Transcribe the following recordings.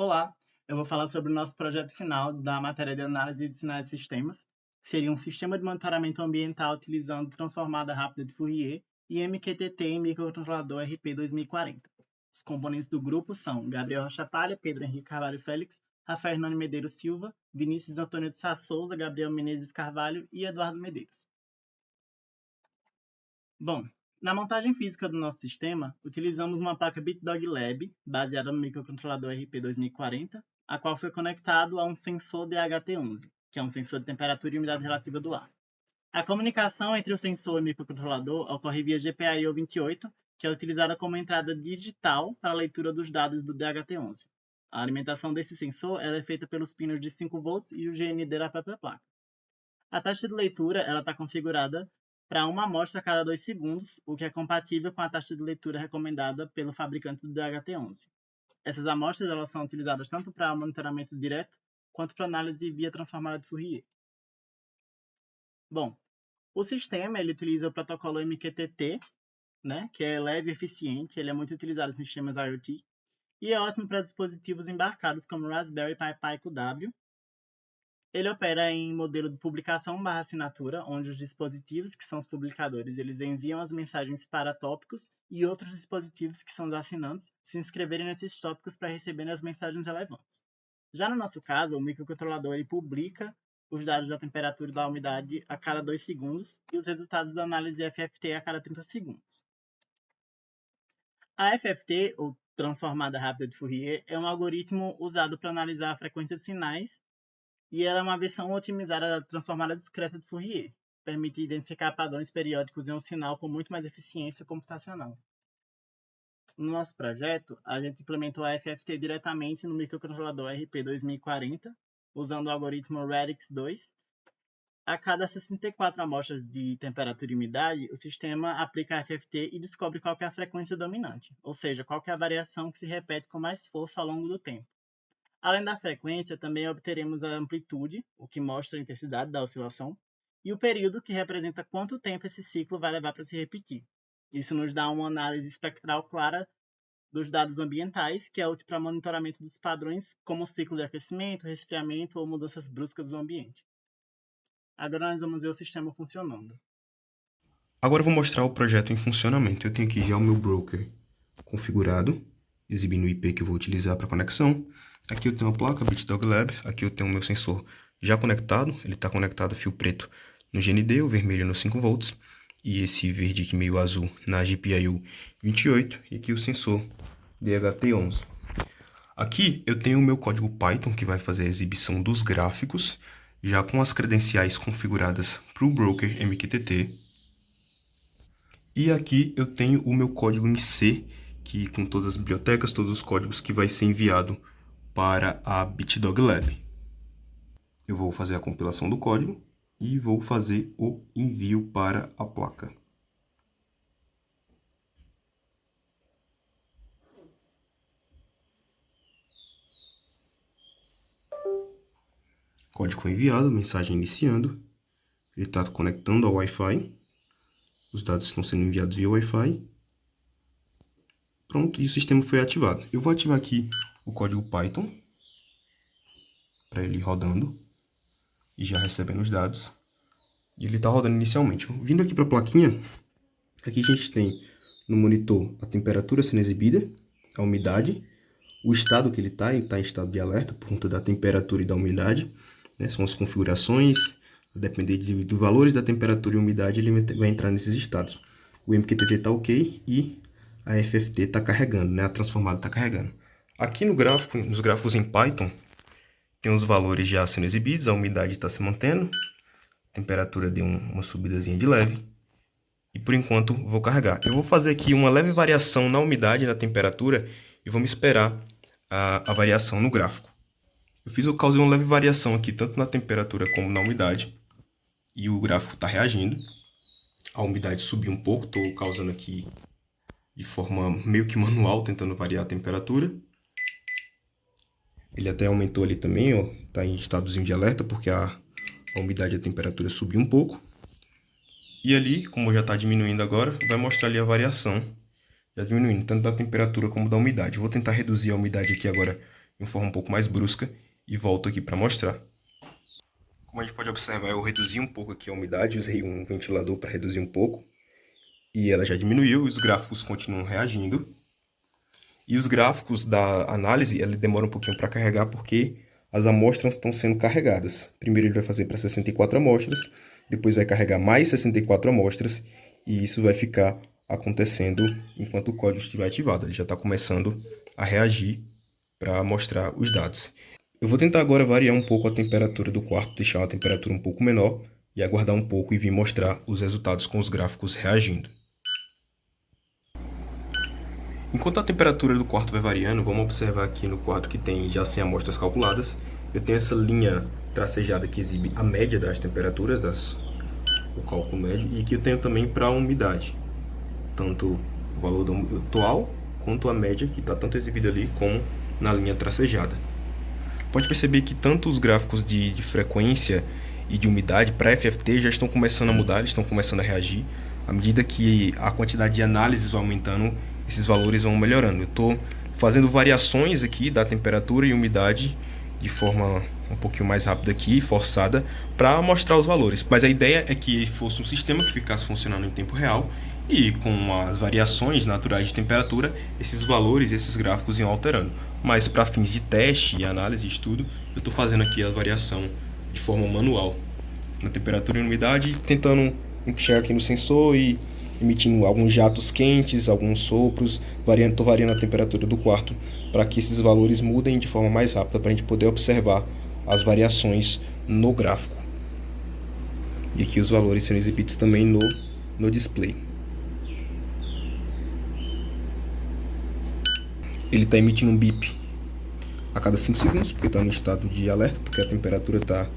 Olá, eu vou falar sobre o nosso projeto final da matéria de análise de sinais de sistemas. Seria um sistema de monitoramento ambiental utilizando transformada rápida de Fourier e MQTT em microcontrolador RP 2040. Os componentes do grupo são Gabriel Rocha Palha, Pedro Henrique Carvalho Félix, Rafael Hernani Medeiros Silva, Vinícius Antônio de Sá Souza, Gabriel Menezes Carvalho e Eduardo Medeiros. Bom, na montagem física do nosso sistema, utilizamos uma placa BitDog Lab, baseada no microcontrolador RP 2040, a qual foi conectado a um sensor DHT11, que é um sensor de temperatura e umidade relativa do ar. A comunicação entre o sensor e o microcontrolador ocorre via GPIO 28, que é utilizada como entrada digital para a leitura dos dados do DHT11. A alimentação desse sensor é feita pelos pinos de 5 volts e o GND da própria placa. A taxa de leitura está configurada para uma amostra a cada 2 segundos, o que é compatível com a taxa de leitura recomendada pelo fabricante do DHT11. Essas amostras são utilizadas tanto para monitoramento direto quanto para análise via transformada de Fourier. Bom, o sistema utiliza o protocolo MQTT, que é leve e eficiente, ele é muito utilizado em sistemas IoT, e é ótimo para dispositivos embarcados como Raspberry Pi QW. Ele opera em modelo de publicação/assinatura, onde os dispositivos, que são os publicadores, eles enviam as mensagens para tópicos e outros dispositivos, que são os assinantes, se inscreverem nesses tópicos para receberem as mensagens relevantes. Já no nosso caso, o microcontrolador ele publica os dados da temperatura e da umidade a cada 2 segundos e os resultados da análise FFT a cada 30 segundos. A FFT, ou Transformada Rápida de Fourier, é um algoritmo usado para analisar a frequência de sinais e ela é uma versão otimizada da transformada discreta de Fourier. Permite identificar padrões periódicos em um sinal com muito mais eficiência computacional. No nosso projeto, a gente implementou a FFT diretamente no microcontrolador RP 2040, usando o algoritmo Radix2. A cada 64 amostras de temperatura e umidade, o sistema aplica a FFT e descobre qual é a frequência dominante, ou seja, qual é a variação que se repete com mais força ao longo do tempo. Além da frequência, também obteremos a amplitude, o que mostra a intensidade da oscilação, e o período, que representa quanto tempo esse ciclo vai levar para se repetir. Isso nos dá uma análise espectral clara dos dados ambientais, que é útil para monitoramento dos padrões, como o ciclo de aquecimento, resfriamento ou mudanças bruscas do ambiente. Agora nós vamos ver o sistema funcionando. Agora eu vou mostrar o projeto em funcionamento. Eu tenho aqui já o meu broker configurado, exibindo o IP que eu vou utilizar para conexão. Aqui eu tenho a placa BitDog Lab, aqui eu tenho o meu sensor já conectado, ele está conectado fio preto no GND, o vermelho no 5 volts, e esse verde aqui meio azul na GPIO 28, e aqui o sensor DHT11. Aqui eu tenho o meu código Python que vai fazer a exibição dos gráficos, já com as credenciais configuradas para o broker MQTT. E aqui eu tenho o meu código em C, que com todas as bibliotecas, todos os códigos que vai ser enviado para a BitDog Lab. Eu vou fazer a compilação do código e vou fazer o envio para a placa. Código foi enviado, mensagem iniciando. Ele está conectando ao Wi-Fi. Os dados estão sendo enviados via Wi-Fi. Pronto, e o sistema foi ativado. Eu vou ativar aqui o código Python para ele ir rodando e já recebendo os dados. E ele está rodando inicialmente. Vindo aqui para a plaquinha, aqui a gente tem no monitor a temperatura sendo exibida, a umidade, o estado que ele está em estado de alerta por conta da temperatura e da umidade, né? São as configurações, a depender dos valores da temperatura e umidade, ele vai entrar nesses estados. O MQTT está ok e a FFT está carregando, né? A transformada está carregando. Aqui no gráfico, nos gráficos em Python, tem os valores já sendo exibidos, a umidade está se mantendo, a temperatura deu uma subidazinha de leve. E por enquanto vou carregar. Eu vou fazer aqui uma leve variação na umidade e na temperatura e vamos esperar a variação no gráfico. Eu causei uma leve variação aqui, tanto na temperatura como na umidade. E o gráfico está reagindo. A umidade subiu um pouco, estou causando aqui de forma meio que manual, tentando variar a temperatura. Ele até aumentou ali também, ó, está em estadozinho de alerta, porque a umidade e a temperatura subiu um pouco. E ali, como já está diminuindo agora, vai mostrar ali a variação, já diminuindo, tanto da temperatura como da umidade. Eu vou tentar reduzir a umidade aqui agora de uma forma um pouco mais brusca e volto aqui para mostrar. Como a gente pode observar, eu reduzi um pouco aqui a umidade, usei um ventilador para reduzir um pouco e ela já diminuiu, os gráficos continuam reagindo. E os gráficos da análise, ele demora um pouquinho para carregar porque as amostras estão sendo carregadas. Primeiro ele vai fazer para 64 amostras, depois vai carregar mais 64 amostras e isso vai ficar acontecendo enquanto o código estiver ativado. Ele já está começando a reagir para mostrar os dados. Eu vou tentar agora variar um pouco a temperatura do quarto, deixar uma temperatura um pouco menor e aguardar um pouco e vir mostrar os resultados com os gráficos reagindo. Enquanto a temperatura do quarto vai variando, vamos observar aqui no quarto que tem já 100 amostras calculadas. Eu tenho essa linha tracejada que exibe a média das temperaturas, o cálculo médio, e aqui eu tenho também para a umidade, tanto o valor do atual quanto a média, que está tanto exibida ali como na linha tracejada. Pode perceber que tanto os gráficos de frequência e de umidade para FFT já estão começando a mudar, eles estão começando a reagir. À medida que a quantidade de análises vai aumentando, esses valores vão melhorando. Eu estou fazendo variações aqui da temperatura e umidade de forma um pouquinho mais rápida aqui, forçada, para mostrar os valores. Mas a ideia é que fosse um sistema que ficasse funcionando em tempo real e com as variações naturais de temperatura, esses valores, esses gráficos iam alterando. Mas para fins de teste e análise e estudo, eu estou fazendo aqui a variação de forma manual na temperatura e umidade, tentando enxergar aqui no sensor e emitindo alguns jatos quentes, alguns sopros, estou variando a temperatura do quarto para que esses valores mudem de forma mais rápida para a gente poder observar as variações no gráfico. E aqui os valores sendo exibidos também no display. Ele está emitindo um bip a cada 5 segundos, porque está no estado de alerta, porque a temperatura está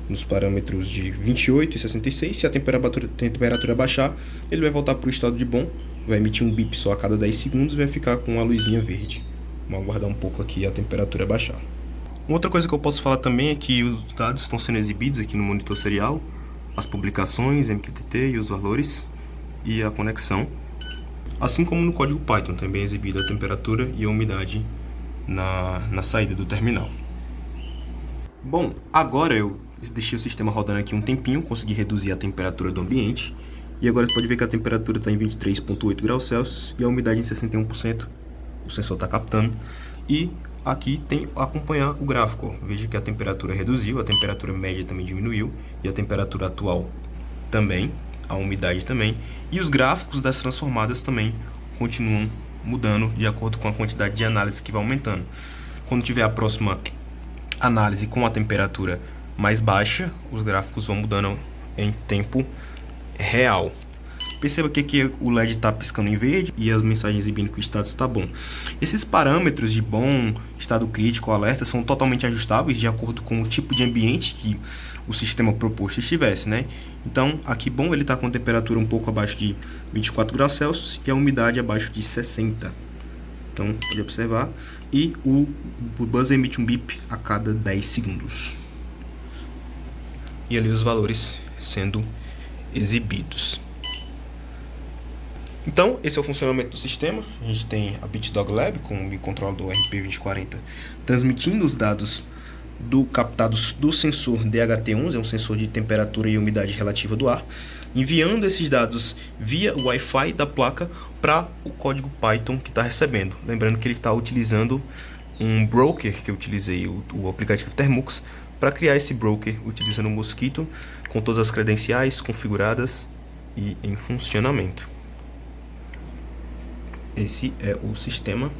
nos parâmetros de 28 e 66. Se a temperatura baixar, ele vai voltar para o estado de bom, vai emitir um bip só a cada 10 segundos e vai ficar com a luzinha verde. Vamos aguardar um pouco aqui a temperatura baixar. Uma outra coisa que eu posso falar também é que os dados estão sendo exibidos aqui no monitor serial, as publicações, MQTT e os valores e a conexão. Assim como no código Python, também é exibida a temperatura e a umidade na saída do terminal. Bom, agora eu deixei o sistema rodando aqui um tempinho, consegui reduzir a temperatura do ambiente. E agora você pode ver que a temperatura está em 23,8 graus Celsius e a umidade em 61%. O sensor está captando. E aqui tem acompanhar o gráfico. Ó. Veja que a temperatura reduziu, a temperatura média também diminuiu e a temperatura atual também, a umidade também. E os gráficos das transformadas também continuam mudando de acordo com a quantidade de análise que vai aumentando. Quando tiver a próxima análise com a temperatura mais baixa, os gráficos vão mudando em tempo real. Perceba que aqui o LED está piscando em verde e as mensagens exibindo que o estado está bom. Esses parâmetros de bom, estado crítico, alerta, são totalmente ajustáveis de acordo com o tipo de ambiente que o sistema proposto estivesse, né? Então, aqui bom, ele está com a temperatura um pouco abaixo de 24 graus Celsius e a umidade abaixo de 60. Então, pode observar. E o buzzer emite um bip a cada 10 segundos. E ali os valores sendo exibidos. Então, esse é o funcionamento do sistema. A gente tem a BitDog Lab com o microcontrolador RP2040 transmitindo os dados captados do sensor DHT11, é um sensor de temperatura e umidade relativa do ar, enviando esses dados via Wi-Fi da placa para o código Python que está recebendo. Lembrando que ele está utilizando um broker que eu utilizei, o aplicativo Thermux, para criar esse broker utilizando o Mosquito com todas as credenciais configuradas e em funcionamento. Esse é o sistema